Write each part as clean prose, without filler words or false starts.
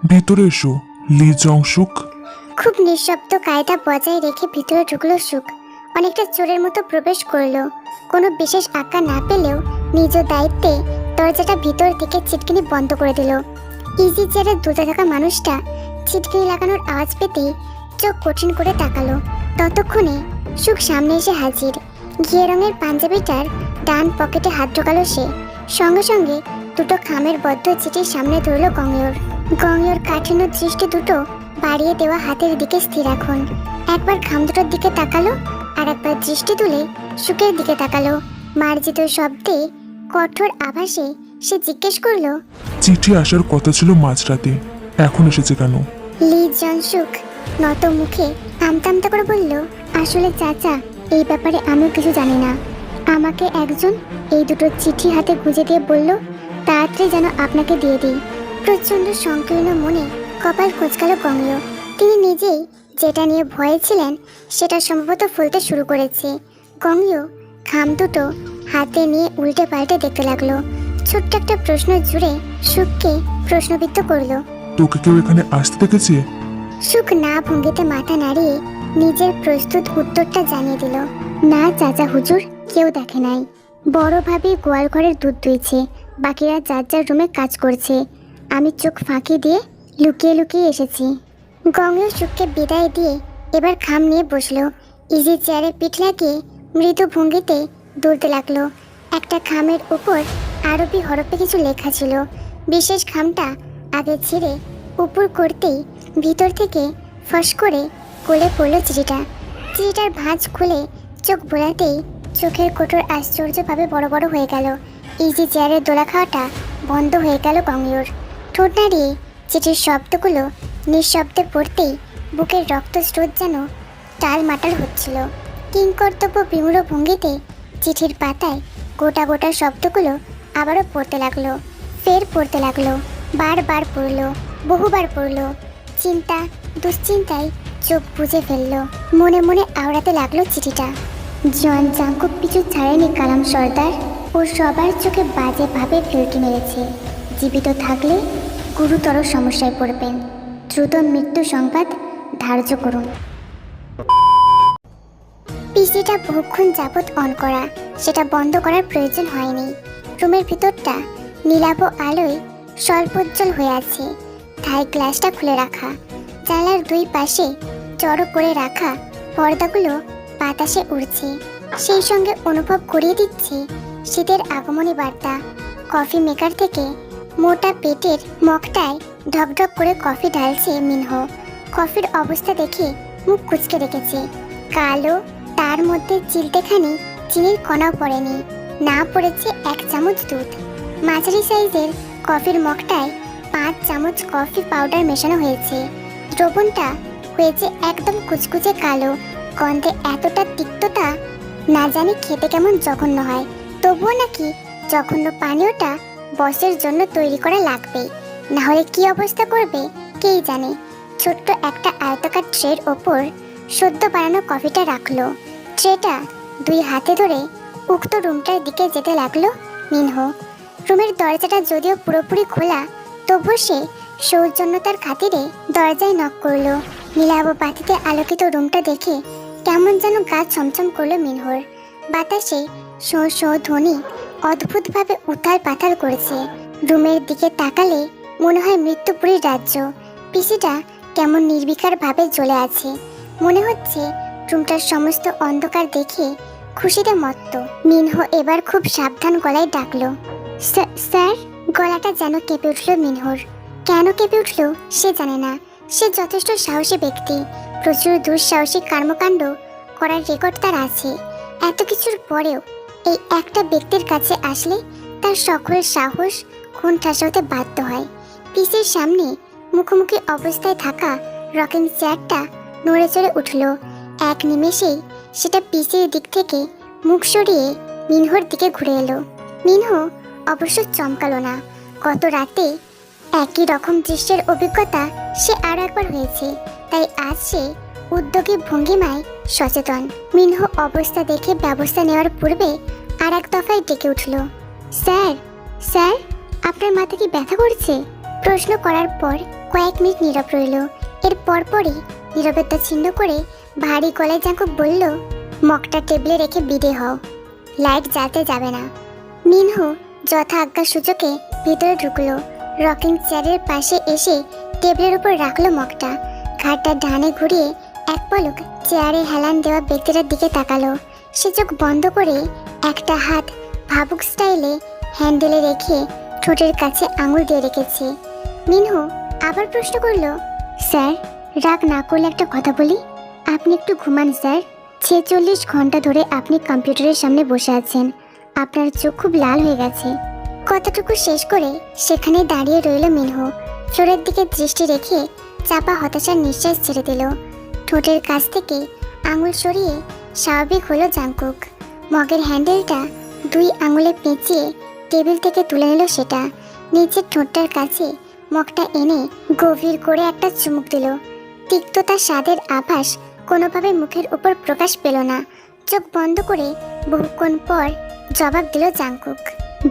ভিতরে এসো লি জংশুক। খুব নিঃশব্দ কায়দা বজায় রেখে ভিতরে ঢুকলো সুখ। অনেকটা চোরের মতো প্রবেশ করলো। কোনো বিশেষ আজ্ঞা না পেলেও নিজ দায়িত্বে দরজাটা ভিতর থেকে ছিটকিনি বন্ধ করে দিল। ইজি চেয়ারে দুলতে থাকা মানুষটা ছিটকিনি লাগানোর আওয়াজ পেতেই চোখ কঠিন করে তাকালো। ততক্ষণে সুখ সামনে এসে হাজির। ঘিয়ে রঙের পাঞ্জাবিটার ডান পকেটে হাত ঢোকালো সে। সঙ্গে সঙ্গে দুটো খামের বদ্ধ চিঠির সামনে ধরল গঙ্গেয়র। গঙ্গেয়র কাঠিন্য দৃষ্টি দুটো বাড়িয়ে দেওয়া হাতের দিকে স্থির রাখুন। একবার খাম দুটোর দিকে তাকালো, আর একবার দৃষ্টি তুলে সুখের দিকে তাকালো। মার্জিত শব্দে কঠোর আভাসে সে জিজ্ঞেস করলো, চিঠি আসার কথা ছিল মাঝরাতে, এখন এসেছে কেন? লি জনসুখ নত মুখে আমতা আমতা করে বলল, আসলে চাচা, এই ব্যাপারে আমিও কিছু জানি না। আমাকে একজন এই দুটো চিঠি হাতে গুঁজে দিয়ে বলল তাড়াতাড়ি যেন আপনাকে দিয়ে দিই। প্রচণ্ড সংকীর্ণ মনে কপাল কোঁচকালো গঙ্গেয়। তিনি নিজেই যেটা নিয়ে ভয়ে ছিলেন সেটা সম্ভবত ফলতে শুরু করেছে। গঙ্গেয় খাম দুটো হাতে নিয়ে উল্টে পাল্টে দেখতে লাগলো। ছোট্ট একটা প্রশ্ন জুড়ে সুখকে প্রশ্নবিদ্ধ করলো। তোকে কেউ এখানে আসতে দেখেছে? সুখ না ভঙ্গিতে মাথা নাড়িয়ে নিজের প্রস্তুত উত্তরটা জানিয়ে দিল, না চাচা হুজুর, কেউ দেখে নাই। বড় ভাবি গোয়াল ঘরের দুধ দুইছে, বাকিরা যার যার রুমে কাজ করছে। আমি চোখ ফাঁকি দিয়ে লুকিয়ে লুকিয়ে এসেছি। গঙ্গেয় সুখকে বিদায় দিয়ে এবার খাম নিয়ে বসলো। ইজি চেয়ারে পিঠ লাগিয়ে মৃদু ভঙ্গিতে দুলতে লাগলো। একটা খামের উপর আরবি হরফে কিছু লেখা ছিল। বিশেষ খামটা আগে ছিঁড়ে উপর করতেই ভিতর থেকে ফস করে গলে পড়ল চিঠিটা। চিঠিটার ভাঁজ খুলে চোখ বোলাতেই চোখের কোটর আশ্চর্যভাবে বড় বড় হয়ে গেল। ইজি চেয়ারের দোলা খাওয়াটা বন্ধ হয়ে গেল গঙ্গেয়র। ঠোঁট নাড়িয়ে চিঠির শব্দগুলো নিঃশব্দে পড়তেই বুকের রক্তস্রোত যেন টালমাটাল হচ্ছিল। কিংকর্তব্য বিমূঢ় ভঙ্গিতে চিঠির পাতায় গোটা গোটা শব্দগুলো আবারও পড়তে লাগলো, ফের পড়তে লাগলো, বারবার পড়লো, বহুবার পড়লো। চিন্তা দুশ্চিন্তায় চোখ বুজে ফেললো। মনে মনে আওড়াতে লাগলো চিঠিটা। জন জাঙ্কুক পিছু ছাড়েনি কালাম সর্দার, ও সবার চোখে বাজেভাবে ফিল্টি মেরেছে। জীবিত থাকলে গুরুতর সমস্যায় পড়বেন। দ্রুত মৃত্যু সংবাদ ধার্য করুন। পিসিটা বহুক্ষণ যাবৎ অন করা, সেটা বন্ধ করার প্রয়োজন হয়নি। রুমের ভিতরটা নীলাভ আলোয় স্বল্পোজ্জ্বল হয়ে আছে। তাই গ্লাসটা খুলে রাখা, জানলার দুই পাশে জড়ো করে রাখা পর্দাগুলো বাতাসে উড়ছে, সেই সঙ্গে অনুভব করিয়ে দিচ্ছে শীতের আগমনী বার্তা। কফি মেকার থেকে মোটা পেটের মগটায় ঢকঢক করে কফি ঢালছে মিনহো। কফির অবস্থা দেখে মুখ কুঁচকে রেখেছে। কালো, তার মধ্যে চিলতেখানি চিনির কণাও পড়েনি, না পড়েছে 1 চামচ দুধ। মাঝারি সাইজের কফির মগটায় 5 চামচ কফি পাউডার মেশানো হয়েছে। দ্রবণটা হয়েছে একদম কুচকুচে কালো, গন্ধে এতটা তিক্ততা, না জানি খেতে কেমন জঘন্য হয়। তবুও নাকি জঘন্য পানীয়টা বসের জন্য তৈরি করা লাগবে, না হলে কি অবস্থা করবে কেই জানে। ছোট্ট একটা আয়তাকার ট্রের ওপর সদ্য বানানো কফিটা রাখলো। ট্রেটা 2 হাতে ধরে উক্ত রুমটার দিকে যেতে লাগলো মিনহো। রুমের দরজাটা যদিও পুরোপুরি খোলা, তবু সে সৌজন্যতার খাতিরে দরজায় নক করলো। নীলাভ বাতিতে আলোকিত রুমটা দেখে কেমন যেন গা ছমছম করলো মিনহোর। বাতাসে শো শো ধ্বনি অদ্ভুতভাবে উথাল পাথাল করেছে। রুমের দিকে তাকালে মনে হয় মৃত্যুপুরীর রাজ্য। পিসিটা কেমন নির্বিকার ভাবে জ্বলে আছে। মনে হচ্ছে রুমটার সমস্ত অন্ধকার দেখে খুশিতে মত্ত। মিনহো এবার খুব সাবধান গলায় ডাকলো, স্যার। গলাটা যেন কেঁপে উঠল মিনহোর। কেন কেঁপে উঠল সে জানে না। সে যথেষ্ট সাহসী ব্যক্তি, প্রচুর দুঃসাহসিক কর্মকাণ্ড করার রেকর্ড তার আছে। এত কিছুর পরেও এই একটা ব্যক্তির কাছে আসলে তার সকল সাহস কোণঠাসা হতে বাধ্য হয়। পিসির সামনে মুখোমুখি অবস্থায় থাকা রকিং চেয়ারটা নড়ে চড়ে উঠল। এক নিমেষেই সেটা পিসির দিক থেকে মুখ সরিয়ে মিনহোর দিকে ঘুরে এলো। মিনহো অবশ্য চমকালো না। গত রাতে একই রকম দৃশ্যের অভিজ্ঞতা সে আরও একবার হয়েছে, তাই আজ সে উদ্যোগী ভঙ্গিমায় সচেতন। মিনহো অবস্থা দেখে ব্যবস্থা নেওয়ার পূর্বে আর এক দফায় ডেকে উঠল, স্যার, স্যার, আপনার মাথা কি ব্যথা করছে? প্রশ্ন করার পর কয়েক মিনিট নীরব রইল। এর পরপরই নীরবতা ছিন্ন করে ভারী গলায় জাঙ্কুক বলল, মগটা টেবিলে রেখে বিদে হও, লাইট জ্বালতে যাবে না। মিনহো যথা আজ্ঞা সূচকে ভিতরে ঢুকলো। রকিং চেয়ারের পাশে এসে টেবিলের উপর রাখলো মগটা। ঘাটটা ডানে ঘুরিয়ে এক পলক চেয়ারে হেলান দেওয়া ব্যক্তিটার দিকে তাকালো। সে চোখ বন্ধ করে একটা হাত ভাবুক স্টাইলে হ্যান্ডেলে রেখে ঠোঁটের কাছে আঙুল দিয়ে রেখেছে। মিনহো আবার প্রশ্ন করলো, স্যার রাগ না করলে একটা কথা বলি? আপনি একটু ঘুমান স্যার। 46 ঘন্টা ধরে আপনি কম্পিউটারের সামনে বসে আছেন, আপনার চোখ খুব লাল হয়ে গেছে। কথাটুকু শেষ করে সেখানে দাঁড়িয়ে রইল মিনহো। ফ্লোরের দিকে দৃষ্টি রেখে চাপা হতাশার নিঃশ্বাস ছেড়ে দিল। ঠোঁটের কাছ থেকে আঙুল সরিয়ে স্বাভাবিক হলো জাঙ্কুক। মগের হ্যান্ডেলটা 2 আঙুলে পেঁচিয়ে টেবিল থেকে তুলে নিল সেটা। নিচের ঠোঁটটার কাছে মগটা এনে গভীর করে একটা চুমুক দিল। তিক্ততা স্বাদের আভাস কোনোভাবে মুখের উপর প্রকাশ পেল না। চোখ বন্ধ করে বহুক্ষণ পর জবাব দিল জাঙ্কুক,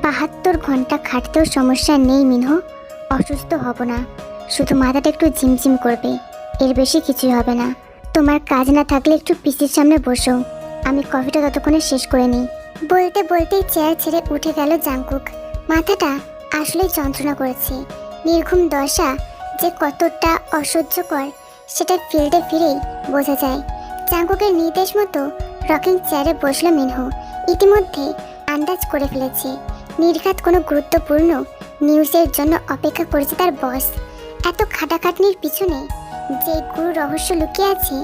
72 ঘন্টা খাটতেও সমস্যা নেই মিনহো, অসুস্থ হব না, শুধু মাথাটা একটু ঝিমঝিম করবে, এর বেশি কিছুই হবে না। তোমার কাজ না থাকলে একটু পিসির সামনে বসো, আমি কফিটা ততক্ষণে শেষ করে নিই। বলতে বলতেই চেয়ার ছেড়ে উঠে গেল জাঙ্কুক। মাথাটা আসলে যন্ত্রণা করেছে। নির্ঘুম দশা যে কতটা অসহ্যকর সেটা ফিল্ডে ফিরেই বোঝা যায়। জাঙ্কুকের নির্দেশ মতো রকিং চেয়ারে বসলো মিনহো। ইতিমধ্যে আন্দাজ করে ফেলেছে নির্ঘাত কোনো গুরুত্বপূর্ণ নিউজের জন্য অপেক্ষা করেছে তার বস। এত খাটাখাটনির পিছনে যে গুরু রহস্য লুকিয়ে আছে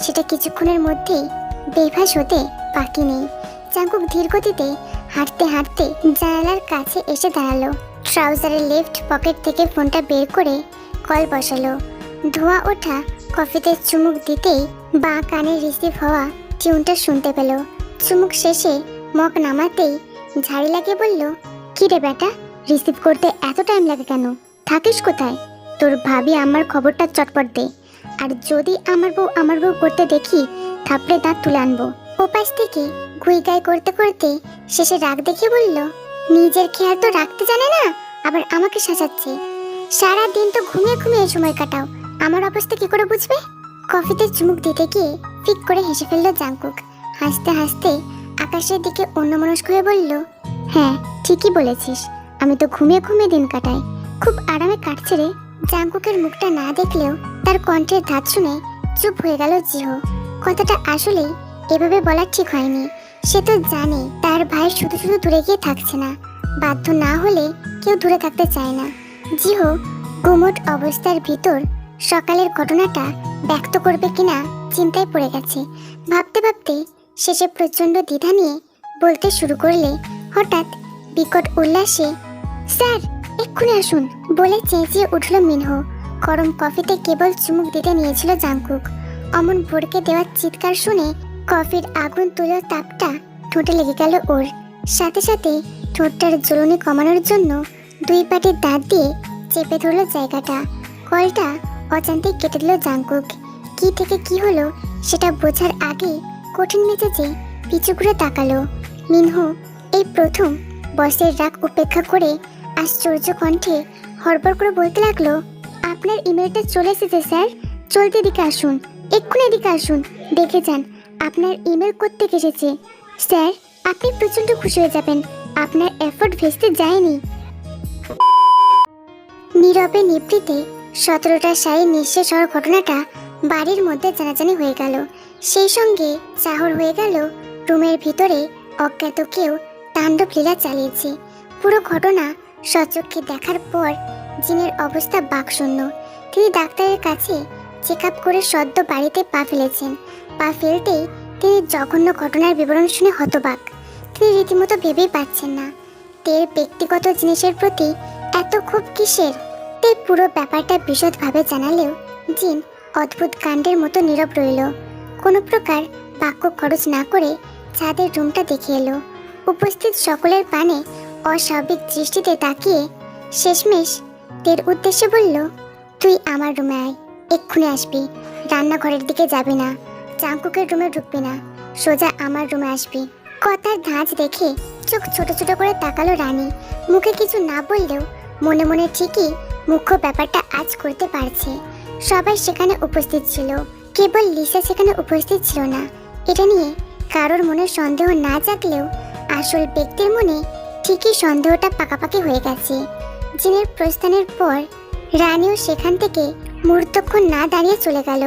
সেটা কিছুক্ষণের মধ্যেই বেভাস হতে বাকি নেই। জাঙ্কুক ধীর গতিতে হাঁটতে হাঁটতে জানালার কাছে এসে দাঁড়ালো। ট্রাউজারের লেফট পকেট থেকে ফোনটা বের করে কল বসালো। ধোঁয়া ওঠা কফিতে চুমুক দিতেই বাঁ কানে রিসিভ হওয়া টিউনটা শুনতে পেল। চুমুক শেষে মগ নামাতেই ঝাড়ি লাগিয়ে বলল, কি রে বেটা, রিসিভ করতে এত টাইম লাগে কেন? থাকিস কোথায়? তোর ভাবি আমার খবরটা চটপট দে, আর যদি আমার বউ করতে দেখি থাপড়ে দাঁত তুলে আনবো। ওপাশ থেকে গুইগাই করতে করতে শেষে রাগ দেখিয়ে বলল, নিজের খেয়াল তো রাখতে জানে না, আবার আমাকে সাজাচ্ছে। সারা দিন তো ঘুমিয়ে ঘুমিয়ে সময় কাটাও, আমার অবস্থা কি করে বুঝবে? কফিতে চুমুক দিতে গিয়ে ফিক করে হেসে ফেলল জাঙ্কুক। হাসতে হাসতে আকাশের দিকে অন্যমনস্ক হয়ে বলল, হ্যাঁ ঠিকই বলেছিস, আমি তো ঘুমিয়ে ঘুমিয়ে দিন কাটাই, খুব আরামে কাটছে রে। জাঙ্কুকের মুখটা না দেখলেও তার কণ্ঠের ধাত শুনে চুপ হয়ে গেল জিহো। কথাটা আসলেই এভাবে বলা ঠিক হয়নি। সে তো জানে তার ভাই শুধু শুধু দূরে গিয়ে থাকছে না, বাধ্য না হলে কেউ দূরে থাকতে চায় না। জিহো গুমোট অবস্থার ভিতর সকালের ঘটনাটা ব্যক্ত করবে কিনা চিন্তায় পড়ে গেছে। ভাবতে ভাবতে শেষে প্রচণ্ড দ্বিধা নিয়ে বলতে শুরু করলে হঠাৎ বিকট উল্লাসে, স্যার এক্ষুনি আসুন বলে চেঁচিয়ে উঠল মিনহো। গরম কফিতে কেবল চুমুক দিতে নিয়েছিল জাঙ্কুক। অমন ভরকে দেওয়ার চিৎকার শুনে কফির আগুন তুলো তাপটা ঠোঁটে লেগে গেল ওর। সাথে সাথে ঠোঁটটার জ্বলনি কমানোর জন্য 2 পাটির দাঁত দিয়ে চেপে ধরল জায়গাটা। কলটা অজান্তেই কেটে দিল জাঙ্কুক। কি থেকে কি হলো সেটা বোঝার আগে কঠিন মেজাজে পিছু ঘুরে তাকালো। মিনহো এই প্রথম বসের রাগ উপেক্ষা করে আশ্চর্য কণ্ঠে হড়বড় করে বলতে লাগলো, আপনার ইমেলটা চলে এসেছে স্যার, চলতে এদিকে আসুন, এক্ষুনি এদিকে আসুন, দেখে যান আপনার ইমেল কোত্থেকে এসেছে। স্যার আপনি প্রচণ্ড খুশি হয়ে যাবেন, আপনার এফোর্ট ভেস্তে যায়নি। নীরবে নিভৃতে 17টা শাড়ি নিঃশেষ হওয়ার ঘটনাটা বাড়ির মধ্যে জানাজানি হয়ে গেল। সেই সঙ্গে চাহর হয়ে গেল রুমের ভিতরে অজ্ঞাত কেউ তাণ্ডব লীলা চালিয়েছে। পুরো ঘটনা সচক্ষে দেখার পর জিনের অবস্থা বাকশূন্য। তিনি ডাক্তারের কাছে চেক আপ করে সদ্য বাড়িতে পা ফেলেছেন। পা ফেলতেই তিনি জঘন্য ঘটনার বিবরণ শুনে হতবাক। তিনি রীতিমতো ভেবেই পাচ্ছেন না তের ব্যক্তিগত জিনিসের প্রতি এত ক্ষোভ কিসের। তে পুরো ব্যাপারটা বিশদভাবে জানালেও জিন অদ্ভুত কাণ্ডের মতো নীরব রইল। কোনো প্রকার বাক্য খরচ না করে ছাদের রুমটা দেখে এলো। উপস্থিত সকলের পানে অস্বাভাবিক দৃষ্টিতে তাকিয়ে শেষমেশ তের উদ্দেশ্যে বলল, তুই আমার রুমে আয়, এক্ষুনি আসবি, রান্নাঘরের দিকে যাবি না, জাঙ্কুকের রুমে ঢুকবি না, সোজা আমার রুমে আসবি। কথার ধাঁচ দেখে চোখ ছোট ছোট করে তাকালো রানী। মুখে কিছু না বললেও মনে মনে ঠিকই মুখ্য ব্যাপারটা আজ করতে পারছে। সবাই সেখানে উপস্থিত ছিল, কেবল লিসা সেখানে উপস্থিত ছিল না। এটা নিয়ে কারোর মনে সন্দেহ না জাগলেও আসল ব্যক্তির মনে ঠিকই সন্দেহটা পাকাপাকি হয়ে গেছে। জিনের প্রস্থানের পর রানীও সেখান থেকে মুহূর্তক্ষণ না দাঁড়িয়ে চলে গেল।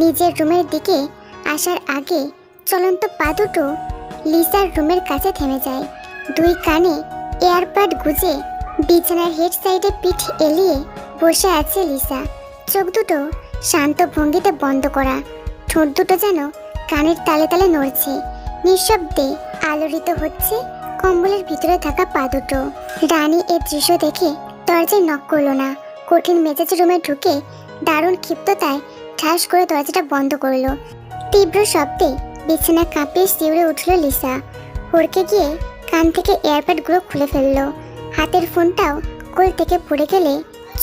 নিজের রুমের দিকে আসার আগে চলন্ত পা দুটো লিসার রুমের কাছে থেমে যায়। দুই কানে এয়ারপ্যাড গুজে বিছানার হেড সাইডে পিঠ এলিয়ে বসে আছে লিসা। চোখ দুটো শান্ত ভঙ্গিতে বন্ধ করা, ঠোঁট দুটো যেন কানের তালে তালে নড়ছে। নিঃশব্দে আলোড়িত হচ্ছে কম্বলের ভিতরে থাকা পা দুটো। রানী এই দৃশ্য দেখে দরজায় নক করলো না, কঠিন মেজাজ রুমে ঢুকে দারুণ ক্ষিপ্ততায় ঠাস করে দরজাটা বন্ধ করলো। তীব্র শব্দে বিছানা কাঁপিয়ে শিউরে উঠল লিসা। হড়কে গিয়ে কান থেকে এয়ারপ্যাডগুলো খুলে ফেললো। হাতের ফোনটাও কোল থেকে পড়ে গেলে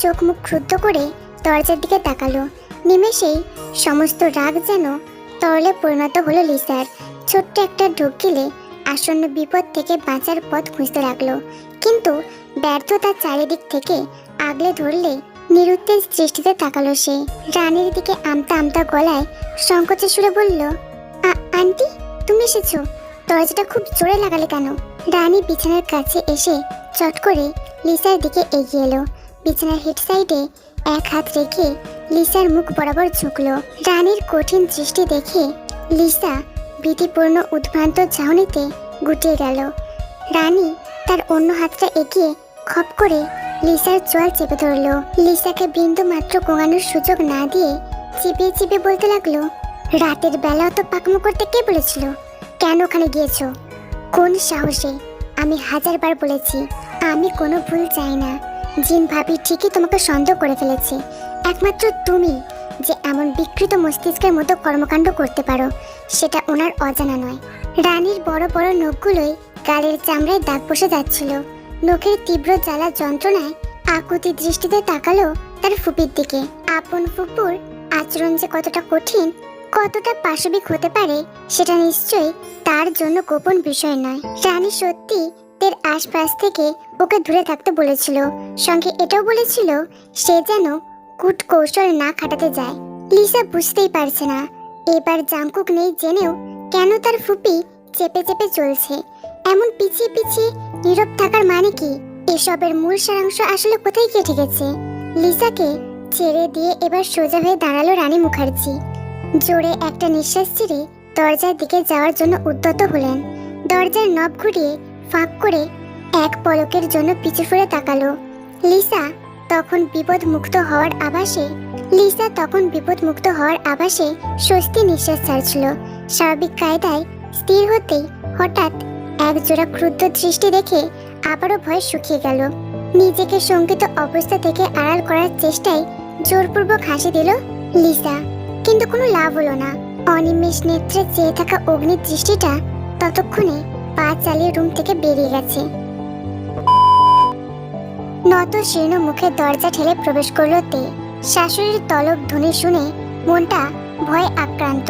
চোখ মুখ ক্ষুব্ধ করে দরজার দিকে তাকালো। নিমেষেই সমস্ত রাগ যেন তরলে পরিণত হলো লিসার। ছোট্ট একটা ঢোক গিলে আসন্ন বিপদ থেকে বাঁচার পথ খুঁজতে লাগলো, কিন্তু ব্যর্থতা চারিদিক থেকে আগলে ধরলে নিরুত্তেজ দৃষ্টিতে তাকালো সে। রানীর দিকে আমতা আমতা গলায় সংকোচে সুরে বলল, আন্টি তুমি এসেছো? দরজাটা খুব জোরে লাগালে কেন? রানী বিছানার কাছে এসে চট করে লিসার দিকে এগিয়ে এলো। বিছানার হেড সাইডে এক হাত রেখে লিসার মুখ বরাবর ঝুঁকলো। রানীর কঠিন দৃষ্টি দেখে লিসা ভীতিপূর্ণ উদ্ভ্রান্ত চাহনিতে গুটিয়ে গেল। রানী তার অন্য হাতটা এগিয়ে খপ করে লিসার চোয়াল চেপে ধরল। লিসাকে বিন্দু মাত্র গোঙানোর সুযোগ না দিয়ে চিপিয়ে চিপিয়ে বলতে লাগলো, রাতের বেলা অত পাকমো করতে কে বলেছিল? কেন ওখানে গিয়েছো? কোন সাহসে? আমি 1000 বার বলেছি আমি কোনো ভুল চাই না। জিন ভাবি ঠিকই তোমাকে সন্দেহ করে ফেলেছে। একমাত্র তুমি যে এমন বিকৃত মস্তিষ্কের মতো কর্মকাণ্ড করতে পারো সেটা ওনার অজানা নয়। রানীর বড় বড় নখগুলোই গালের চামড়ায় দাগ বসে যাচ্ছিল। নখের তীব্র জ্বালা যন্ত্রণায় আকুতি দৃষ্টিতে তাকালো তার ফুপির দিকে। আপন ফুপুর আচরণ যে কতটা কঠিন, কতটা পাশবিক হতে পারে সেটা নিশ্চয়ই তার জন্য গোপন বিষয় নয়। রানী সত্যি তের আশপাশ থেকে ওকে দূরে থাকতে বলেছিল, সঙ্গে এটাও বলেছিল সে যেন কূট কৌশল না খাটাতে যায়। লিসা বুঝতেই পারছে না এবার জাংকুক নেই জেনেও কেন তার ফুপি চেপে চেপে চলছে। এমন পিছিয়ে পিছিয়ে নীরব থাকার মানে কি? এসবের মূল সারাংশ আসলে কোথায় গিয়ে ঠেকেছে? লিসাকে ছেড়ে দিয়ে এবার সোজা হয়ে দাঁড়ালো রানী মুখার্জি। জোরে একটা নিঃশ্বাস ছেড়ে দরজার দিকে যাওয়ার জন্য উদ্যত হলেন। দরজার নব ঘুরিয়ে ফাঁক করে এক পলকের জন্য পিছু ফিরে তাকালো। লিসা তখন বিপদ মুক্ত হওয়ার আভাসে স্বস্তি নিঃশ্বাস ছাড়ছিল। স্বাভাবিক কায়দায় স্থির হতেই হঠাৎ এক জোড়া ক্রুদ্ধ দৃষ্টি দেখে আবারও ভয় শুকিয়ে গেল। নিজেকে শঙ্কিত অবস্থা থেকে আড়াল করার চেষ্টায় জোরপূর্বক হাসি দিল লিসা, কিন্তু কোনো লাভ হলো না। অনিমেষ নেত্রে চেয়ে থাকা অগ্নি দৃষ্টিটা ততক্ষণে পা চালিয়ে রুম থেকে বেরিয়ে গেছে। নত শীর্ণ মুখে দরজা ঠেলে প্রবেশ করলো তে। শাশুড়ির তলব ধ্বনি শুনে মনটা ভয়ে আক্রান্ত।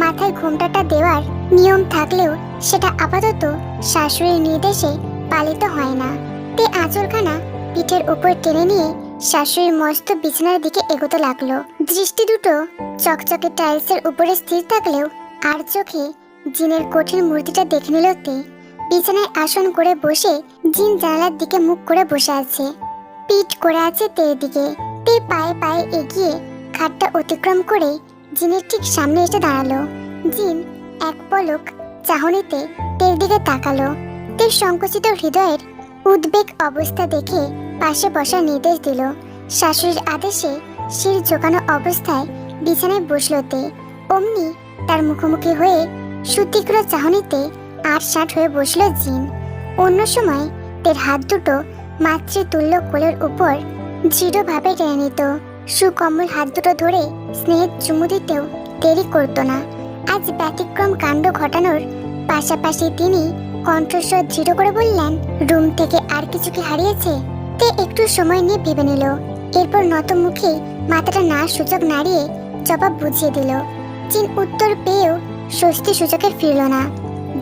মাথায় ঘোমটাটা দেওয়ার নিয়ম থাকলেও সেটা আপাতত শাশুড়ির নির্দেশে পালিত হয় না। তে আঁচলখানা পিঠের উপর টেনে নিয়ে শাশুড়ির মস্ত বিছানার দিকে এগোতে লাগলো। দৃষ্টি দুটো চকচকে টাইলসের উপরে স্থির থাকলেও আর চোখে জিনের কঠিন মূর্তিটা দেখে নিল তে। বিছানায় আসন করে বসে জিন জানালার দিকে মুখ করে বসে আছে, পিঠ করে আছে তের দিকে। তে পায়ে পায়ে এগিয়ে খাটটা অতিক্রম করে জিনের ঠিক সামনে এসে দাঁড়ালো। জিন এক পলক চাহনিতে তের দিকে তাকালো। তের সংকুচিত হৃদয়ের উদ্বেগ অবস্থা দেখে পাশে বসার নির্দেশ দিল। শাশুড়ির আদেশে শির ঝোঁকানো অবস্থায় বিছানায় বসল তে। অমনি তার মুখোমুখি হয়ে সুতীক্ষ্ণ চাহনিতে আটসাট হয়ে বসল জিন। অন্য সময় তের হাত দুটো মাতৃতুল্য কোলের উপর দৃঢ়ভাবে টেনে নিত। সুকমল হাত দুটো ধরে স্নেহের চুমু দিতেও দেরি করত না। আজ ব্যতিক্রম কাণ্ড ঘটানোর পাশাপাশি তিনি কণ্ঠস্বর দৃঢ় করে বললেন, রুম থেকে আর কিছু কি হারিয়েছে? তে একটু সময় নিয়ে ভেবে নিল, এরপর নত মুখে মাথাটা না সুযোগ নাড়িয়ে জবাব বুঝিয়ে দিল। জিন উত্তর পেয়েও স্বস্তি সুযোগে ফিরল না।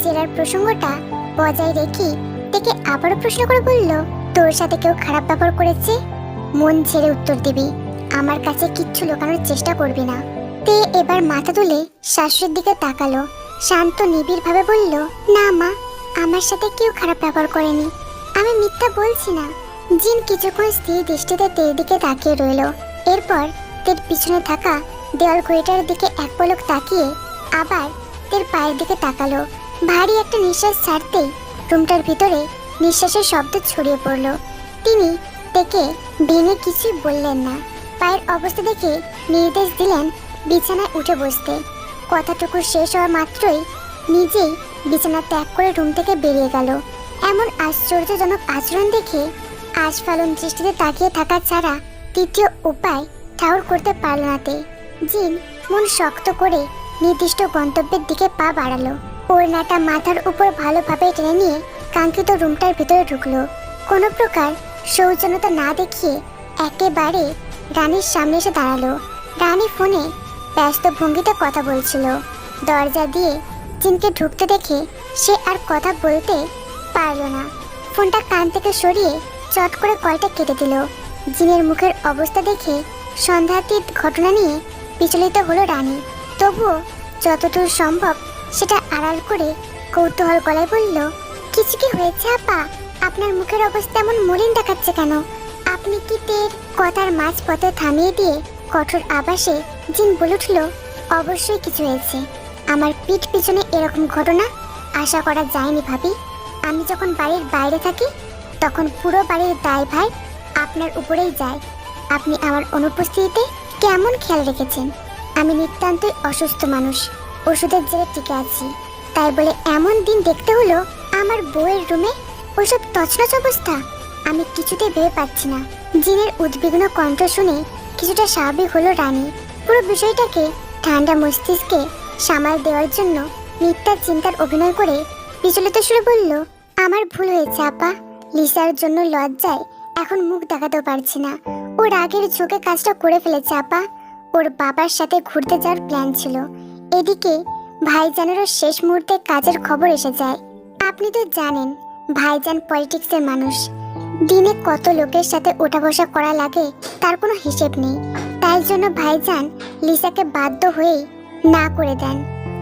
জেরার প্রসঙ্গটা বজায় রেখে থেকে আবারও প্রশ্ন করে বলল, তোর সাথে কেউ খারাপ ব্যবহার করেছে? মন ছেড়ে উত্তর দিবি, আমার কাছে কিচ্ছু লুকানোর চেষ্টা করবি না। তে এবার মাথা তুলে শাশুড়ির দিকে তাকালো, শান্ত নিবিড় ভাবে বলল, না মা, আমার সাথে কেউ খারাপ ব্যবহার করেনি, আমি মিথ্যা বলছি না। জিন কিছুক্ষণ স্থির দৃষ্টিতে তের দিকে তাকিয়ে রইল। এরপর তের পিছনে থাকা দেওয়াল ঘড়িটার দিকে এক পলক তাকিয়ে আবার তের পায়ের দিকে তাকালো। ভারী একটা নিঃশ্বাস ছাড়তেই রুমটার ভিতরে নিঃশ্বাসের শব্দ ছড়িয়ে পড়ল। তিনি তেকে ভেঙে কিছুই বললেন না। পায়ের অবস্থা দেখে নির্দেশ দিলেন বিছানায় উঠে বসতে। কথাটুকু শেষ হওয়া মাত্রই নিজেই বিছানা ত্যাগ করে রুম থেকে বেরিয়ে গেল। এমন আশ্চর্যজনক আচরণ দেখে আস্ফালন দৃষ্টিতে তাকিয়ে থাকা ছাড়া তৃতীয় উপায় ঠাউর করতে পারল না তে। জিন মন শক্ত করে নির্দিষ্ট গন্তব্যের দিকে পা বাড়ালো। ওড়নাটা মাথার উপর ভালোভাবে টেনে নিয়ে কাঙ্ক্ষিত রুমটার ভিতরে ঢুকলো। কোনো প্রকার সৌজন্যতা না দেখিয়ে একেবারে রানীর সামনে এসে দাঁড়ালো। রানী ফোনে ব্যস্ত ভঙ্গিতে কথা বলছিল। দরজা দিয়ে জিনকে ঢুকতে দেখে সে আর কথা বলতে পারল না। ফোনটা কান থেকে সরিয়ে চট করে কলটা কেটে দিল। জিনের মুখের অবস্থা দেখে সন্দেহাতীত ঘটনা নিয়ে বিচলিত হলো রানী। তবুও যতদূর সম্ভব সেটা আড়াল করে কৌতূহল গলায় বলল, কিছু কি হয়েছে আপা? আপনার মুখের অবস্থা এমন মলিন দেখাচ্ছে কেন? আপনি কি তের কথার মাঝপথে থামিয়ে দিয়ে কঠোর আভাসে জিন বলে উঠল, অবশ্যই কিছু হয়েছে। আমার পিঠ পিছনে এরকম ঘটনা আশা করা যায়নি ভাবি। আমি যখন বাড়ির বাইরে থাকি তখন পুরো বাড়ির দায়ভার আপনার উপরেই যায়। আপনি আমার অনুপস্থিতিতে কেমন খেয়াল রেখেছেন? আমি নিতান্তই অসুস্থ মানুষ, ওষুধের জেরে টিকে আছি। তাই বলে এমন দিন দেখতে হলো আমার বউয়ের রুমে ওসব তছনছ অবস্থা? আমি কিছুতেই ভেবে পাচ্ছি না। জিনের উদ্বিগ্ন কণ্ঠ শুনে কিছুটা স্বাভাবিক হলো রানী। পুরো বিষয়টাকে ঠান্ডা মস্তিষ্কে সামাল দেওয়ার জন্য মিথ্যা চিন্তার অভিনয় করে বিচলিত সুরে বলল, আমার ভুল হয়েছে আপা। লিসার জন্য লজ্জায় এখন মুখ দেখাতেও পারছি না। ও রাগের ঝোঁকে কাজটা করে ফেলেছে আপা। ওর বাবার সাথে ঘুরতে যাওয়ার প্ল্যান ছিল। এদিকে ভাইজানেরও শেষ মুহূর্তে কাজের খবর এসে যায়। আপনি তো জানেন ভাইজান পলিটিক্সের মানুষ। দিনে কত লোকের সাথে ওঠা বসা করা লাগে তার কোনো হিসেব নেই। তাই জন্য ভাইজান লিসাকে বাধ্য হয়েই না করে দেন।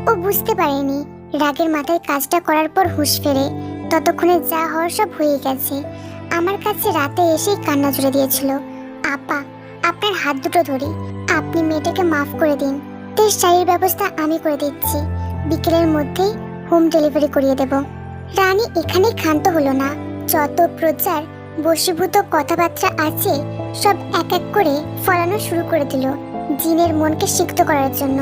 ও বুঝতে পারেনি রাগের মাথায় কাজটা করার পর হুঁশ ফেরে। ততক্ষণে যা হওয়ার সব হয়ে গেছে। আমার কাছে রাতে এসেই কান্না জুড়ে দিয়েছিল, আপা আপনার হাত দুটো ধরি, আপনি মেয়েটাকে মাফ করে দিন। তের শাড়ির ব্যবস্থা আমি করে দিচ্ছি। বিকেলের মধ্যেই হোম ডেলিভারি করিয়ে দেব। রানী এখানেই ক্ষান্ত হলো না। যত প্রচার বশীভূত কথাবার্তা আছে সব এক এক করে ফলানো শুরু করে দিল জিনের মনকে সিক্ত করার জন্য।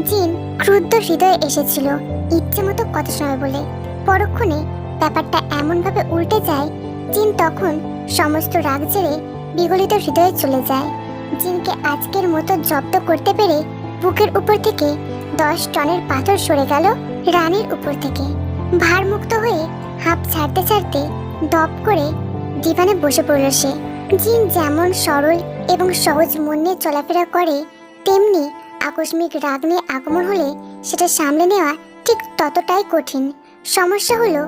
জিন ক্রুদ্ধ হৃদয়ে এসেছিল ইচ্ছে মতো কথা শোনাবে বলে। পরক্ষণে ব্যাপারটা এমনভাবে উল্টে যায়, জিন তখন সমস্ত রাগ জেরে বিগলিত হৃদয়ে চলে যায়। জিনকে আজকের মতো জব্দ করতে পেরে বুকের উপর থেকে 10 টনের পাথর সরে গেল রানীর উপর থেকে। ভারমুক্ত হয়ে হাঁপ ছাড়তে ছাড়তে দপ করে ডিভানে বসে পড়ল সে। জিন যেমন সরল এবং সহজ মন নিয়ে চলাফেরা করে, তেমনি আকস্মিক রাগ নিয়ে আগমন হলে সেটা সামলে নেওয়া ঠিক ততটাই কঠিন। সমস্যা হলো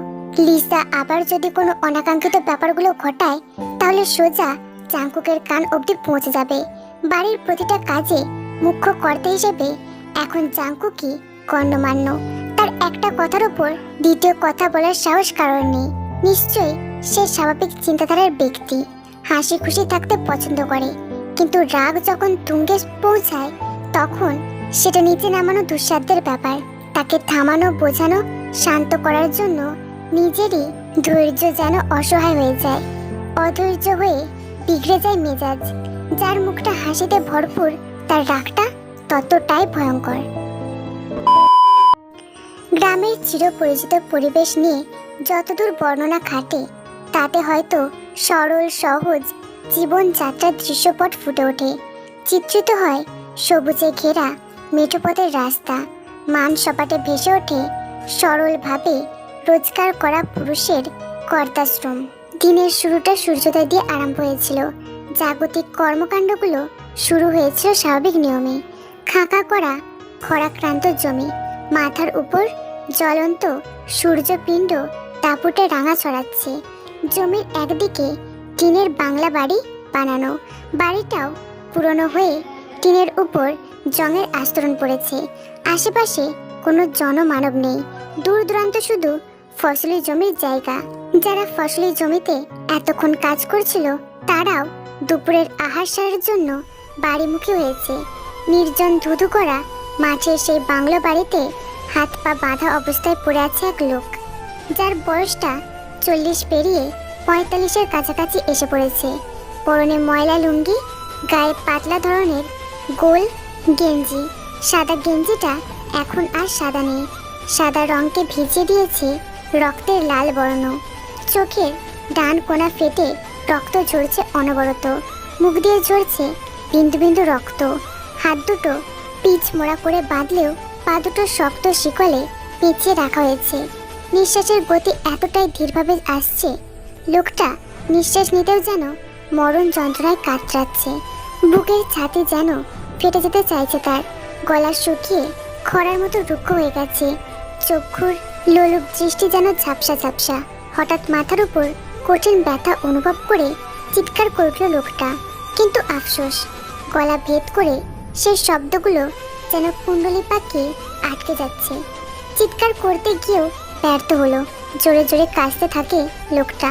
লিসা আবার যদি কোনো অনাকাঙ্ক্ষিত ব্যাপারগুলো ঘটায় তাহলে সোজা জাংকুকের কান অবধি পৌঁছে যাবে। বাড়ির প্রতিটা কাজে মুখ্য কর্তা হিসেবে এখন জাংকুকই গণ্যমান্য। তার একটা কথার উপর দ্বিতীয় কথা বলার সাহস কারণ নেই। নিশ্চয়ই সে স্বাভাবিক চিন্তাধারার ব্যক্তি, হাসি খুশি থাকতে পছন্দ করে। কিন্তু রাগ যখন তুঙ্গে পৌঁছায় তখন সেটা নিচে নামানো দুঃসাধ্যের ব্যাপার। তাকে থামানো, বোঝানো, শান্ত করার জন্য নিজেরই ধৈর্য যেন অসহায় হয়ে যায়। অধৈর্য হয়ে বিগড়ে যায় মেজাজ। যার মুখটা হাসিতে ভরপুর তার রাগটা ততটাই ভয়ঙ্কর। গ্রামের চিরপরিচিত পরিবেশ নিয়ে যতদূর বর্ণনা খাটে তাতে হয়তো সরল সহজ জীবনযাত্রার দৃশ্যপট ফুটে ওঠে। চিত্রিত হয় সবুজে ঘেরা মেঠোপথের রাস্তা, মান সপাটে ভেসে ওঠে সরলভাবে রোজগার করা পুরুষের কর্তাশ্রম। দিনের শুরুটা সূর্যোদয় দিয়ে আরম্ভ হয়েছিল। জাগতিক কর্মকাণ্ডগুলো শুরু হয়েছিল স্বাভাবিক নিয়মে। খাঁকা করা খরাক্রান্ত জমি, মাথার উপর জ্বলন্ত সূর্যপিণ্ড দাপুটে রাঙা ছড়াচ্ছে। জমির একদিকে টিনের বাংলা বাড়ি, বানানো। বাড়িটাও পুরনো হয়ে টিনের উপর জংয়ের আস্তরণ পড়েছে। আশেপাশে কোনো জনমানব নেই। দূর দূরান্ত শুধু ফসলি জমির জায়গা। যারা ফসলি জমিতে এতক্ষণ কাজ করছিল তারাও দুপুরের আহার সারার জন্য বাড়িমুখী হয়েছে। নির্জন ধুধু করা মাঠের সেই বাংলো বাড়িতে হাত পা বাঁধা অবস্থায় পড়ে আছে এক লোক, যার বয়সটা 40 পেরিয়ে 45-এর কাছাকাছি এসে পড়েছে। পরনে ময়লা লুঙ্গি, গায়ে পাতলা ধরনের গোল গেঞ্জি। সাদা গেঞ্জিটা এখন আর সাদা নেই, সাদা রঙকে ভিজিয়ে দিয়েছে রক্তের লাল বর্ণ। চোখের ডান কোণা ফেটে রক্ত ঝরছে অনবরত, মুখ দিয়ে ঝরছে বিন্দু বিন্দু রক্ত। হাত দুটো পিচ মোড়া করে বাঁধলেও পা দুটো শক্ত শিকলে পেঁচিয়ে রাখা হয়েছে। নিঃশ্বাসের গতি এতটাই ধীরভাবে আসছে, লোকটা নিঃশ্বাস নিতেও যেন মরণ যন্ত্রণায় কাতরাচ্ছে। বুকের ছাতি যেন ফেটে যেতে চাইছে তার। গলা শুকিয়ে খরার মতো রুক্ষ হয়ে গেছে। চক্ষুর লোলুপ দৃষ্টি যেন ঝাপসা ঝাপসা। হঠাৎ মাথার উপর কঠিন ব্যথা অনুভব করে চিৎকার করল লোকটা, কিন্তু আফসোস, গলা ভেদ করে সেই শব্দগুলো যেন কুণ্ডলি পাকিয়ে আটকে যাচ্ছে। চিৎকার করতে গিয়েও ব্যর্থ হলো। জোরে জোরে কাঁচতে থাকে লোকটা।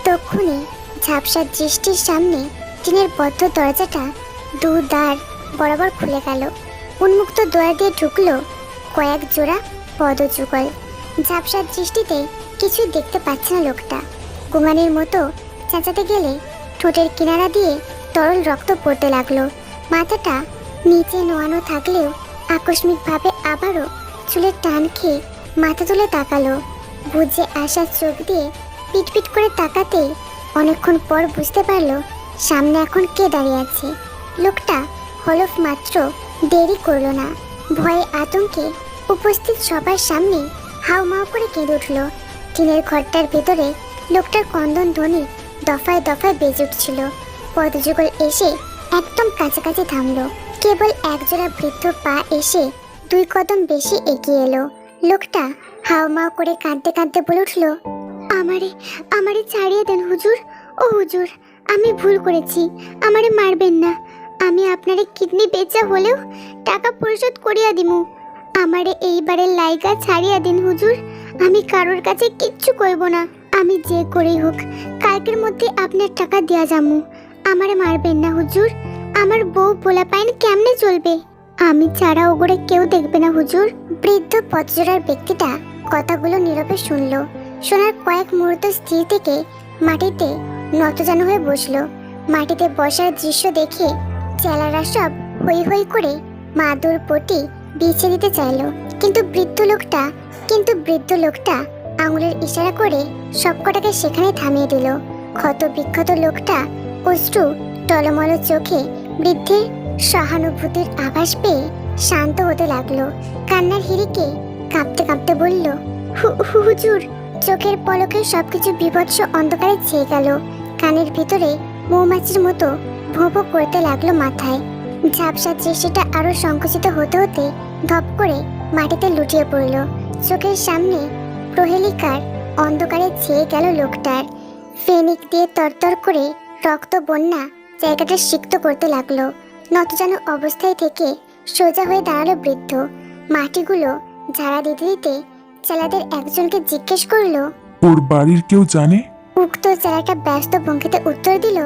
তক্ষুনি ঝাপসা দৃষ্টির সামনে টিনের বদ্ধ দরজাটা দু দ্বার বরাবর খুলে গেল। উন্মুক্ত দোয়ার দিয়ে ঢুকলো কয়েক জোড়া পদযুগল। ঝাপসা দৃষ্টিতে কিছুই দেখতে পাচ্ছে না লোকটা। গোঙানির মতো চেঁচাতে গেলে ঠোঁটের কিনারা দিয়ে তরল রক্ত পড়তে লাগলো। মাথাটা নিচে নোয়ানো থাকলেও আকস্মিকভাবে আবারও চুলের টান খেয়ে মাথা তুলে তাকালো। বুঝে আসা চোখ দিয়ে পিটপিট করে তাকাতেই অনেকক্ষণ পর বুঝতে পারলো সামনে এখন কে দাঁড়িয়ে আছে। লোকটা হলফ মাত্র দেরি করলো না। ভয়ে আতঙ্কে উপস্থিত সবার সামনে হাউমাউ করে কেঁদে উঠল। টিনের ঘরটার ভেতরে লোকটার ক্রন্দন ধ্বনি দফায় দফায় বেজে উঠছিল। পদযুগল এসে একদম কাছাকাছি থামলো। কেবল একজোড়া বৃদ্ধ পা এসে 2 কদম বেশি এগিয়ে এলো। লোকটা হাউমাউ করে কাঁদতে কাঁদতে বলে উঠল, আমারে ছাড়িয়ে দেন হুজুর। ও হুজুর, আমি ভুল করেছি, আমারে মারবেন না। আমি আপনারে কিডনি বেচা হলেও টাকা পরিশোধ করিয়া দিমু। আমারে এইবারের লাইগা ছাড়িয়া দিন হুজুর। আমি কারোর কাছে কিচ্ছু কইব না। আমি যে করেই হোক কালকের মধ্যে আপনার টাকা দেয়া যামু। আমারে মারবেন না হুজুর। আমার বউ পোলা পাইন কেমনে চলবে? আমি ছাড়া ওগরে কেউ দেখবে না হুজুর। বৃদ্ধ পথজোড়ার ব্যক্তিটা কথাগুলো নীরবে শুনল। শোনার কয়েক মুহূর্ত স্থির থেকে মাটিতে নতজানু হয়ে বসলো। মাটিতে বসার দৃশ্য দেখে চেলারা সব হই হই করে মাদুর পটি বিছিয়ে দিতে চাইলো, কিন্তু বৃদ্ধ লোকটা আঙুলের ইশারা করে সবকটাকে সেখানে থামিয়ে দিল। ক্ষত বিক্ষত লোকটা অশ্রু টলমল চোখে বৃদ্ধের সহানুভূতির আভাস পেয়ে শান্ত হতে লাগলো। কান্নার হিড়িকে কাঁপতে কাঁপতে বলল, হুজুর। চোখের পলকে সবকিছু বিভৎস অন্ধকারে ছেয়ে গেল। কানের ভিতরে মৌমাছির মতো ভোঁ ভোঁ করতে লাগলো মাথায়। ঝাপসা দৃষ্টিটা আরো সংকুচিত হতে হতে ধপ করে মাটিতে লুটিয়ে পড়ল। চোখের সামনে প্রহেলিকার অন্ধকারে ছেয়ে গেল লোকটার। ফেনিক দিয়ে তরতর করে রক্ত বন্যা জায়গাটা সিক্ত করতে লাগলো। নতজানু অবস্থায় থেকে সোজা হয়ে দাঁড়ালো বৃদ্ধ। মাটিগুলো ঝাড়া দিতে দিতে চেলাদের একজনকে জিজ্ঞেস করলো, ওর বাড়ির কেউ জানে? উক্ত চেলাটা ব্যস্ত ভঙ্গিতে উত্তর দিল,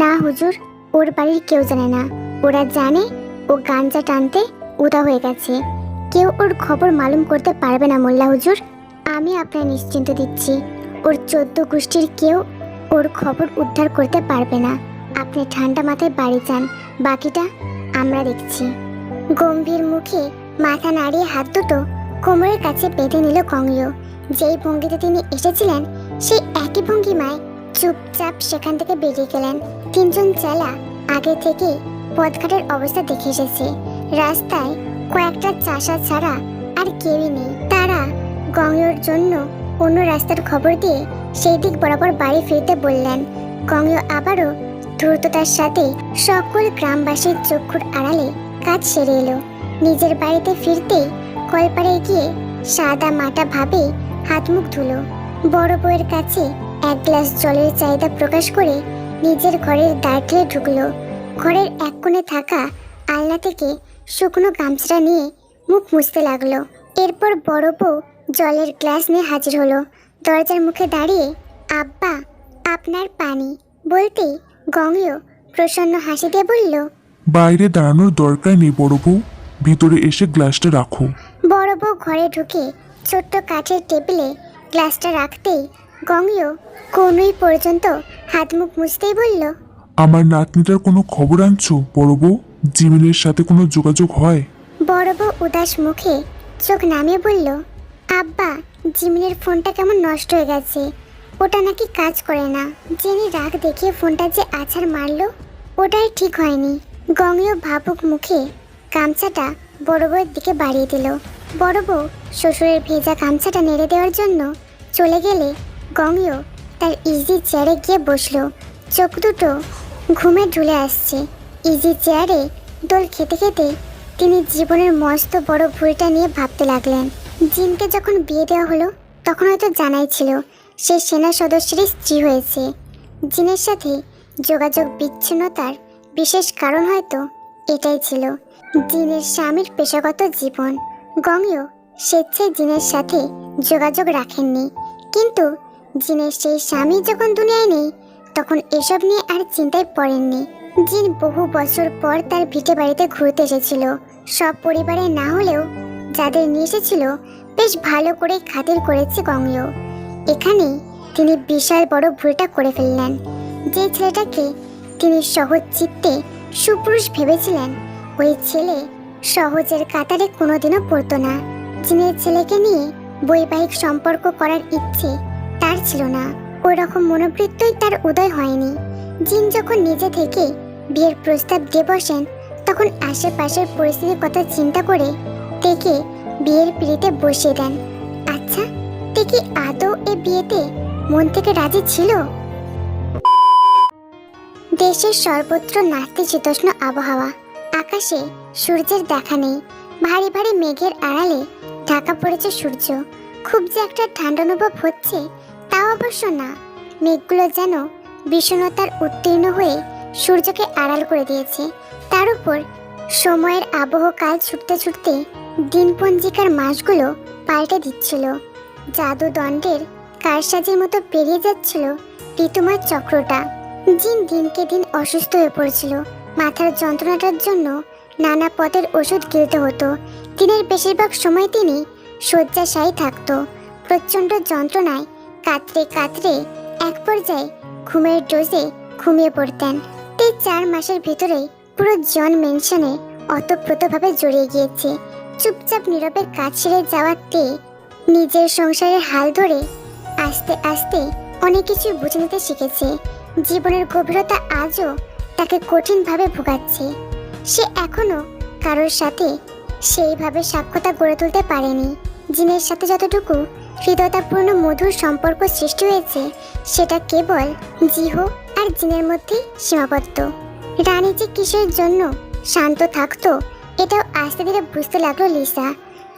না হুজুর, ওর বাড়ির কেউ জানে না। ওরা জানে ও গাঞ্জা টানতে উদা হয়ে গেছে। কেউ ওর খবর মালুম করতে পারবে না মোল্লা হুজুর। আমি আপনার নিশ্চিন্ত দিচ্ছি, ওর 14 গোষ্ঠীর কেউ ওর খবর উদ্ধার করতে পারবে না। আপনি ঠান্ডা মাথায় বাড়ি যান, বাকিটা আমরা দেখছি। গম্ভীর মুখে মাথা নাড়িয়ে হাত দুটো কোমরের কাছে বেঁধে নিল কংয়। যেই ভঙ্গিতে তিনি এসেছিলেন সেই একই ভঙ্গিমায় চুপচাপ সেখান থেকে বেরিয়ে গেলেন। 3 জন চেলা আগে থেকেই পথঘাটের অবস্থা দেখে এসেছে। রাস্তায় কয়েকটা চাষা ছাড়া আর কেউই নেই। তারা গংয়র জন্য অন্য রাস্তার খবর দিয়ে সেই দিক বরাবর বাড়ি ফিরতে বললেন। গংয় আবারও দ্রুততার সাথে সকল গ্রামবাসীর চক্ষুর আড়ালে কাজ সেরে এলো। নিজের বাড়িতে ফিরতেই কলপাড়ে গিয়ে সাদা মাটা ভাবে হাত মুখ ধুলো। বড় বউয়ের কাছে 1 গ্লাস জলের চাহিদা প্রকাশ করে নিজের ঘরের দ্বার ঠেলে ঢুকলো। ঘরের এক কোণে থাকা আলনা থেকে শুকনো গামছাটা নিয়ে মুখ মুছতে লাগলো। এরপর বড় বউ জলের গ্লাস নিয়ে হাজির হলো। দরজার মুখে দাঁড়িয়ে, আব্বা আপনার পানি বলতেই গঙ্গিও প্রসন্ন হাসি দিয়ে বলল, বাইরে দাঁড়ানোর দরকার নেই বড় বউ, ভিতরে এসে গ্লাসটা রাখো। বড় বউ ঘরে ঢুকে ছোট্ট কাঠের টেবিলে গ্লাসটা রাখতেই গঙ্গিও কোনোই পর্যন্ত হাত মুখ মুছতেই বলল, আমার নাতনিটার কোনো খবর আনছো বড় বউ? জিমিনের সাথে কোনো যোগাযোগ হয়? বড় বউ উদাস মুখে চোখ নামিয়ে বলল, আব্বা জিমিনের ফোনটা কেমন নষ্ট হয়ে গেছে, ওটা নাকি কাজ করে না। জেনে রাগ দেখিয়ে ফোনটা যে আছাড় মারলো, ওটাই ঠিক হয়নি। গঙ্গিও ভাবুক মুখে গামছাটা বড় বউয়ের দিকে বাড়িয়ে দিল। বড় বউ শ্বশুরের ভেজা গামছাটা নেড়ে দেওয়ার জন্য চলে গেলে গঙ্গিও তার ইজি চেয়ারে গিয়ে বসলো। চোখ দুটো ঘুমে ঢুলে আসছে। ইজি চেয়ারে দোল খেতে খেতে তিনি জীবনের মস্ত বড় ভুলটা নিয়ে ভাবতে লাগলেন। জিনকে যখন বিয়ে দেওয়া হলো তখন হয়তো জানাই ছিল সে সেনা সদস্যেরই স্ত্রী হয়েছে। জিনের সাথে যোগাযোগ বিচ্ছিন্নতার বিশেষ কারণ হয়তো এটাই ছিল জিনের স্বামীর পেশাগত জীবন। গঙ্গিও স্বেচ্ছায় জিনের সাথে যোগাযোগ রাখেননি, কিন্তু জিনের সেই স্বামী যখন দুনিয়ায় নেই তখন এসব নিয়ে আর চিন্তায় পড়েননি। জিন বহু বছর পর তার ভিটে বাড়িতে ঘুরতে এসেছিল। সব পরিবারে না হলেও যাদের নিয়ে এসেছিল বেশ ভালো করে খাতির করেছে গঙ্গিও। এখানেই তিনি বিশাল বড় ভুলটা করে ফেললেন। যে ছেলেটাকে তিনি সহজ চিত্তে সুপুরুষ ভেবেছিলেন, ওই ছেলে সহজের কাতারে কোনোদিনও পড়তো না। জিনের ছেলেকে নিয়ে বৈবাহিক সম্পর্ক করার ইচ্ছে তার ছিল না, ওই রকম মনোবৃত্তই তার উদয় হয়নি। জিন যখন নিজে থেকে বিয়ের প্রস্তাব দিয়ে বসেন তখন আশেপাশের পরিস্থিতির কথা চিন্তা করে তেকে বিয়ের পিড়িতে বসিয়ে দেন। আচ্ছা, তে কি আদৌ এ বিয়েতে মন থেকে রাজি ছিল? দেশের সর্বত্র নাতিশীতোষ্ণ আবহাওয়া। আকাশে সূর্যের দেখা নেই। ভারী ভারী মেঘের আড়ালে ঢাকা পড়েছে সূর্য। খুব যে একটা ঠান্ডা অনুভব হচ্ছে তাও অবশ্য না। মেঘগুলো যেন বিষণ্ণতার উত্তীর্ণ হয়ে সূর্যকে আড়াল করে দিয়েছে। তার উপর সময়ের আবহকাল ছুটতে ছুটতে দিনপঞ্জিকার মাসগুলো পাল্টে দিচ্ছিল। জাদুদণ্ডের কারসাজির মতো পেরিয়ে যাচ্ছিল ঋতুময় চক্রটা। জিন দিনকে দিন অসুস্থ হয়ে পড়েছিল। মাথার যন্ত্রণাটার জন্য নানা পদের ওষুধ গিলতে হতো। দিনের বেশিরভাগ সময় তিনি শয্যাশায়ী থাকতো। প্রচণ্ড যন্ত্রণায় কাতরে কাতরে এক পর্যায়ে ঘুমের ডোজে ঘুমিয়ে পড়তেন। 4 মাসের ভিতরেই পুরো জন মেনশনে অতপ্রতভাবে জড়িয়ে গিয়েছে। চুপচাপ নীরবে কাজ সেরে যাওয়া তে নিজের সংসারের হাল ধরে আস্তে আস্তে অনেক কিছু বুঝে নিতে শিখেছে। জীবনের গভীরতা আজও তাকে কঠিনভাবে ভোগাচ্ছে। সে এখনো কারোর সাথে সেইভাবে সাক্ষ্যতা গড়ে তুলতে পারেনি। জিনের সাথে যতটুকু হৃদয়তাপূর্ণ মধুর সম্পর্ক সৃষ্টি হয়েছে সেটা কেবল জিহো আর জিনের মধ্যেই সীমাবদ্ধ। রানী যে কিসের জন্য শান্ত থাকতো এটাও আস্তে ধীরে বুঝতে লাগলো লিসা।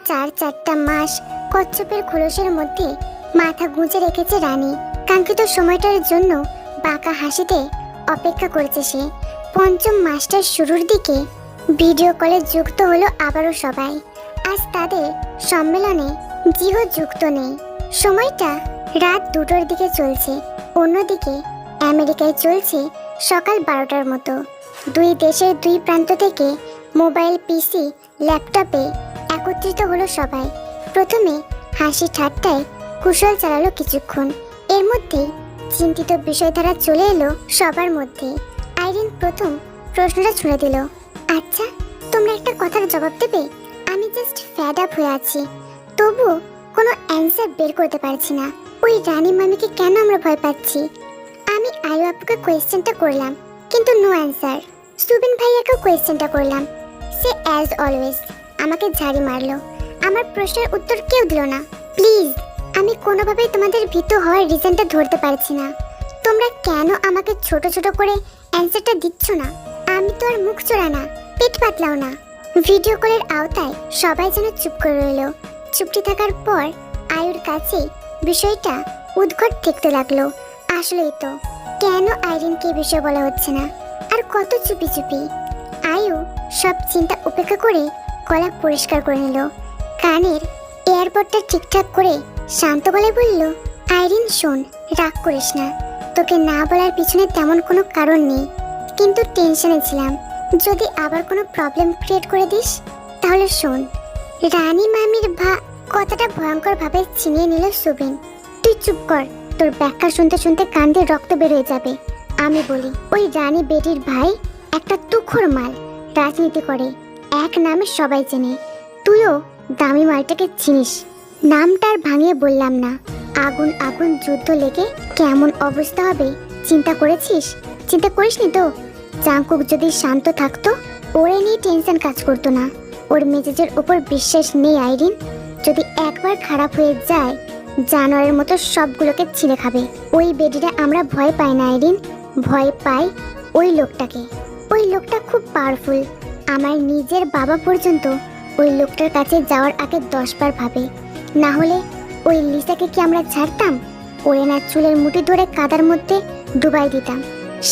4 মাস কচ্ছপের খোলসের মধ্যে মাথা গুঁজে রেখেছে রানী। কাঙ্ক্ষিত সময়টার জন্য বাঁকা হাসিতে অপেক্ষা করেছে সে। 5ম মাসটার শুরুর দিকে ভিডিও কলে যুক্ত হলো আবারও সবাই। আজ তাদের সম্মেলনে জিহো যুক্ত নেই। সময়টা রাত 2টোর দিকে চলছে। অন্যদিকে আমেরিকায় চলছে সকাল 12টার মতো। 2 দেশের 2 প্রান্ত থেকে মোবাইল, পিসি, ল্যাপটপে একত্রিত হলো সবাই। প্রথমে হাসি ঠাট্টায় কুশল চালালো কিছুক্ষণ। এর মধ্যেই চিন্তিত বিষয়ধারা চলে এলো সবার মধ্যে। আইরিন প্রথম প্রশ্নটা ছুঁড়ে দিল, আচ্ছা তোমরা একটা কথার জবাব দেবে? আমি জাস্ট ফ্যাড আপ হয়ে আছি, তবু কোনো অ্যান্সার বের করতে পারছি না। ওই রানী মামিকে কেন আমরা ভয় পাচ্ছি? আমি আয়ু আপুকে কোয়েশ্চেনটা করলাম কিন্তু নো অ্যান্সার। সুবিন ভাইয়াকেও কোয়েশ্চেনটা করলাম, সে অ্যাজ অলওয়েজ আমাকে ঝাড়ি মারলো। আমার প্রশ্নের উত্তর কেউ দিল না। প্লিজ, আমি কোনোভাবেই তোমাদের ভীত হওয়ার রিজনটা ধরতে পারছি না। তোমরা কেন আমাকে ছোট ছোট করে অ্যান্সারটা দিচ্ছ না? আমি তো আর মুখ চোরা না, পেট পাতলাও না। ভিডিও কলের আওতায় সবাই যেন চুপ করে রইল। চুপটি থাকার পর আয়ুর কাছে বিষয়টা উদ্ঘট ঠেকতে লাগলো। আসলেই তো কেন আইরিনকে এই বিষয়ে বলা হচ্ছে না? আর কত চুপি চুপি? আয়ু সব চিন্তা উপেক্ষা করে গলা পরিষ্কার করে নিল, কানের এয়ারপডটা ঠিকঠাক করে শান্ত গলায় বলল, আইরিন শোন, রাগ করিস না। তোকে না বলার পিছনে তেমন কোনো কারণ নেই, কিন্তু টেনশনে ছিলাম যদি আবার কোনো প্রবলেম ক্রিয়েট করে দিস। তাহলে শোন, রানী মামির কথাটা ভয়ঙ্কর ভাবে ছিনিয়ে নিল সুবিন। তুই চুপ কর, তোর ব্যাখ্যা শুনতে শুনতে কান দিয়ে রক্ত বের হয়ে যাবে। আমি বলি, ওই রানী বেটির ভাই একটা তুখোর মাল, রাজনীতি করে, এক নামে সবাই চেনে। তুইও দামি মালটাকে চিনিস। নামটা আর ভাঙিয়ে বললাম না। আগুন আগুন যুদ্ধ লেগে কেমন অবস্থা হবে চিন্তা করেছিস? চিন্তা করিসনি তো? জাংকুক যদি শান্ত থাকতো, ওরে নিয়ে টেনশন কাজ করতো না। ওর মেজাজের উপর বিশ্বাস নেই আইরিন। যদি একবার খারাপ হয়ে যায়, জানোয়ারের মতো সবগুলোকে ছিঁড়ে খাবে। ওই বেডিটা আমরা ভয় পাই না আইরিন, ভয় পাই ওই লোকটাকে। ওই লোকটা খুব পাওয়ারফুল। আমার নিজের বাবা পর্যন্ত ওই লোকটার কাছে যাওয়ার আগে 10 বার ভাবে। না হলে ওই লিসাকে কি আমরা ছাড়তাম? ওরে না চুলের মুঠি ধরে কাদার মধ্যে ডুবাই দিতাম।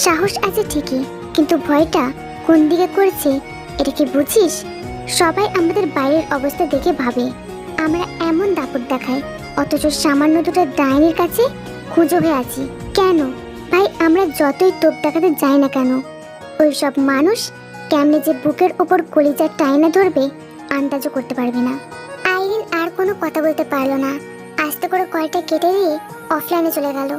সাহস আছে ঠিকই, কিন্তু ভয়টা কোন দিকে করছে এটা কি বুঝিস? সবাই আমাদের বাইরের অবস্থা দেখে ভাবে আমরা এমন দাপট দেখাই, অথচ সামান্য দুটো ডাইনির কাছে খুঁজো হয়ে আছি। কেন ভাই? আমরা যতই তোপ দেখাতে যাই না কেন, ওই সব মানুষ কেমনে যে বুকের উপর কলিজা টাইনা ধরবে আন্দাজও করতে পারবে না। আইরিন আর কোনো কথা বলতে পারলো না। আস্তে করে কয়টা কেটে দিয়ে অফলাইনে চলে গেল।